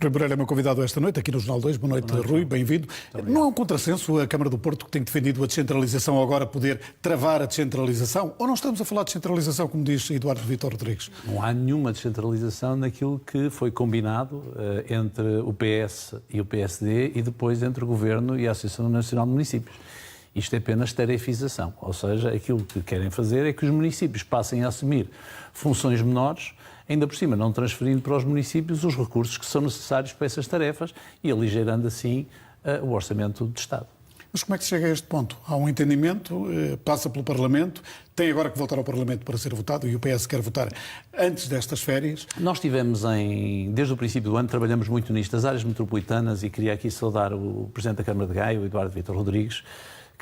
Rui Moreira é meu convidado esta noite, aqui no Jornal 2. Boa noite, Rui, bem-vindo. Não é um contrassenso a Câmara do Porto, que tem defendido a descentralização, agora poder travar a descentralização? Ou não estamos a falar de descentralização, como diz Eduardo Vítor Rodrigues? Não há nenhuma descentralização naquilo que foi combinado entre o PS e o PSD e depois entre o Governo e a Associação Nacional de Municípios. Isto é apenas tarefização, ou seja, aquilo que querem fazer é que os municípios passem a assumir funções menores, ainda por cima não transferindo para os municípios os recursos que são necessários para essas tarefas e aligeirando assim o orçamento do Estado. Mas como é que se chega a este ponto? Há um entendimento, passa pelo Parlamento, tem agora que voltar ao Parlamento para ser votado e o PS quer votar antes destas férias. Nós tivemos, desde o princípio do ano, trabalhamos muito nisto, as áreas metropolitanas, e queria aqui saudar o Presidente da Câmara de Gaia, o Eduardo Vítor Rodrigues,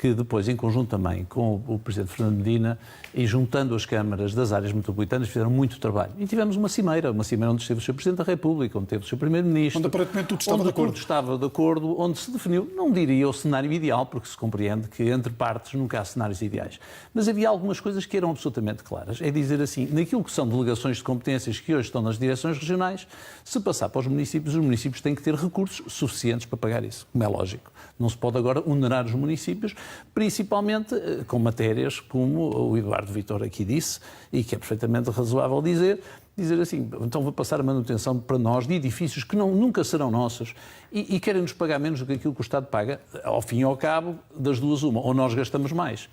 que depois, em conjunto também com o Presidente Fernando Medina, e juntando as câmaras das áreas metropolitanas, fizeram muito trabalho. E tivemos uma cimeira onde esteve o Sr. Presidente da República, onde esteve o Sr. Primeiro-Ministro. Onde aparentemente tudo estava de acordo. Tudo estava de acordo, onde se definiu, não diria o cenário ideal, porque se compreende que entre partes nunca há cenários ideais. Mas havia algumas coisas que eram absolutamente claras. É dizer assim, naquilo que são delegações de competências que hoje estão nas direções regionais, se passar para os municípios têm que ter recursos suficientes para pagar isso, como é lógico. Não se pode agora onerar os municípios, principalmente com matérias como o Eduardo Vítor aqui disse, e que é perfeitamente razoável dizer assim, então vou passar a manutenção para nós de edifícios que nunca serão nossos e querem-nos pagar menos do que aquilo que o Estado paga, ao fim e ao cabo, das duas uma, ou nós gastamos mais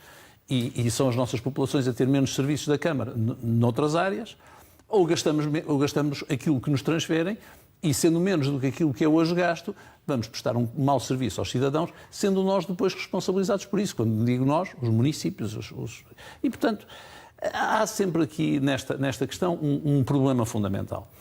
e são as nossas populações a ter menos serviços da Câmara noutras áreas, ou gastamos aquilo que nos transferem e sendo menos do que aquilo que é hoje gasto, vamos prestar um mau serviço aos cidadãos, sendo nós depois responsabilizados por isso. Quando digo nós, os municípios. E, portanto, há sempre aqui nesta questão um problema fundamental.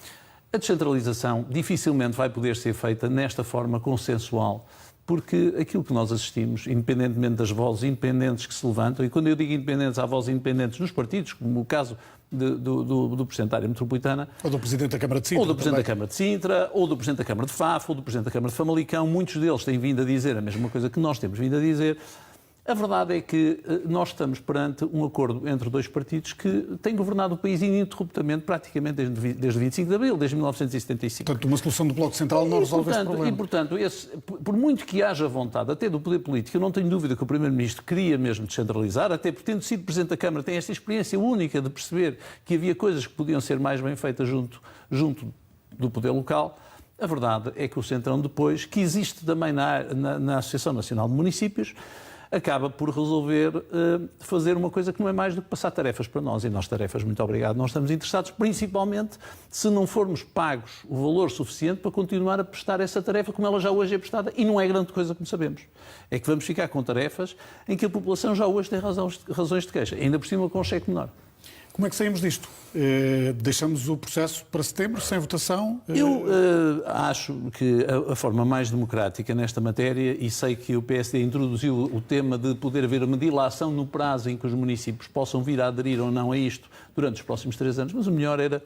A descentralização dificilmente vai poder ser feita nesta forma consensual, porque aquilo que nós assistimos, independentemente das vozes independentes que se levantam, e quando eu digo independentes, há vozes independentes nos partidos, como o caso do Presidente da área metropolitana, ou do Presidente da Câmara de Sintra, ou do Presidente da Câmara de Sintra, ou do Presidente da Câmara de Faf, ou do Presidente da Câmara de Famalicão, muitos deles têm vindo a dizer a mesma coisa que nós temos vindo a dizer. A verdade é que nós estamos perante um acordo entre dois partidos que têm governado o país ininterruptamente, praticamente desde 25 de abril, desde 1975. Portanto, uma solução do Bloco Central não resolve este problema. E, portanto, por muito que haja vontade, até do poder político, eu não tenho dúvida que o Primeiro-Ministro queria mesmo descentralizar, até porque, tendo sido Presidente da Câmara, tem esta experiência única de perceber que havia coisas que podiam ser mais bem feitas junto do poder local. A verdade é que o Centrão depois, que existe também na Associação Nacional de Municípios, acaba por resolver fazer uma coisa que não é mais do que passar tarefas para nós. E nós tarefas, muito obrigado, nós estamos interessados, principalmente se não formos pagos o valor suficiente para continuar a prestar essa tarefa como ela já hoje é prestada. E não é grande coisa, como sabemos. É que vamos ficar com tarefas em que a população já hoje tem razões de queixa, ainda por cima com um cheque menor. Como é que saímos disto? Deixamos o processo para setembro, sem votação? Eu acho que a forma mais democrática nesta matéria, e sei que o PSD introduziu o tema de poder haver uma dilação no prazo em que os municípios possam vir a aderir ou não a isto durante os próximos 3 anos, mas o melhor era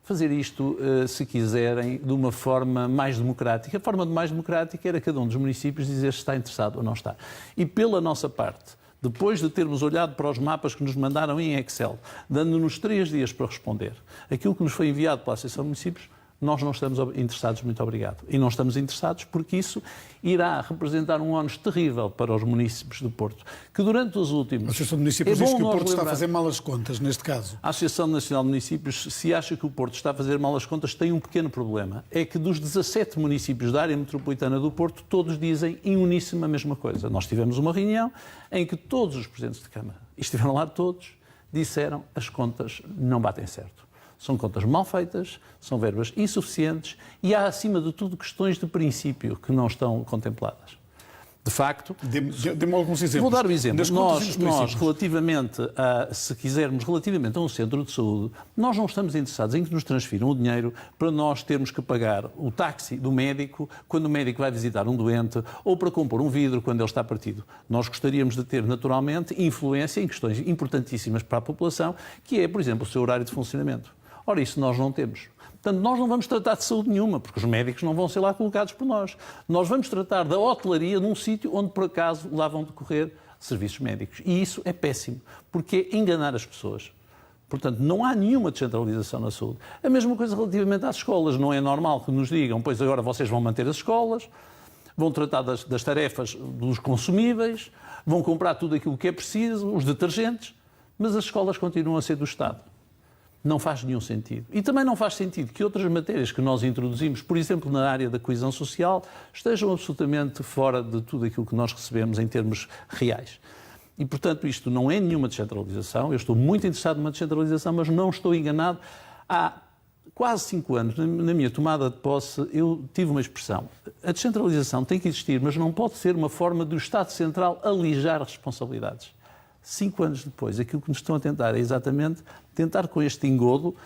fazer isto, se quiserem, de uma forma mais democrática. A forma mais democrática era cada um dos municípios dizer se está interessado ou não está. E pela nossa parte, depois de termos olhado para os mapas que nos mandaram em Excel, dando-nos 3 dias para responder, aquilo que nos foi enviado pela Associação de Municípios, nós não estamos interessados, muito obrigado. E não estamos interessados porque isso irá representar um ónus terrível para os municípios do Porto, que durante os últimos... A Associação de Municípios diz que o Porto está a fazer mal as contas, neste caso. A Associação Nacional de Municípios, se acha que o Porto está a fazer mal as contas, tem um pequeno problema. É que dos 17 municípios da área metropolitana do Porto, todos dizem em uníssono a mesma coisa. Nós tivemos uma reunião em que todos os presidentes de Câmara, e estiveram lá todos, disseram as contas não batem certo. São contas mal feitas, são verbas insuficientes e há, acima de tudo, questões de princípio que não estão contempladas. De facto... Dê-me alguns exemplos. Vou dar um exemplo. Nós, relativamente a um centro de saúde, nós não estamos interessados em que nos transfiram o dinheiro para nós termos que pagar o táxi do médico quando o médico vai visitar um doente ou para compor um vidro quando ele está partido. Nós gostaríamos de ter, naturalmente, influência em questões importantíssimas para a população, que é, por exemplo, o seu horário de funcionamento. Ora, isso nós não temos. Portanto, nós não vamos tratar de saúde nenhuma, porque os médicos não vão ser lá colocados por nós. Nós vamos tratar da hotelaria num sítio onde, por acaso, lá vão decorrer serviços médicos. E isso é péssimo, porque é enganar as pessoas. Portanto, não há nenhuma descentralização na saúde. A mesma coisa relativamente às escolas. Não é normal que nos digam, pois agora vocês vão manter as escolas, vão tratar das tarefas dos consumíveis, vão comprar tudo aquilo que é preciso, os detergentes, mas as escolas continuam a ser do Estado. Não faz nenhum sentido. E também não faz sentido que outras matérias que nós introduzimos, por exemplo, na área da coesão social, estejam absolutamente fora de tudo aquilo que nós recebemos em termos reais. E, portanto, isto não é nenhuma descentralização. Eu estou muito interessado numa descentralização, mas não estou enganado. Há quase 5 anos, na minha tomada de posse, eu tive uma expressão. A descentralização tem que existir, mas não pode ser uma forma do Estado Central alijar responsabilidades. 5 anos depois, aquilo que nos estão a tentar é exatamente tentar com este engodo,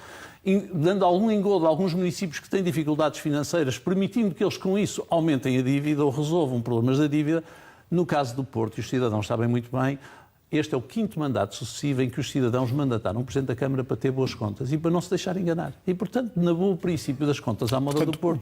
dando algum engodo a alguns municípios que têm dificuldades financeiras, permitindo que eles com isso aumentem a dívida ou resolvam problemas da dívida. No caso do Porto, e os cidadãos sabem muito bem, este é o 5º mandato sucessivo em que os cidadãos mandataram o Presidente da Câmara para ter boas contas e para não se deixar enganar. E, portanto, na boa princípio das contas à moda do Porto,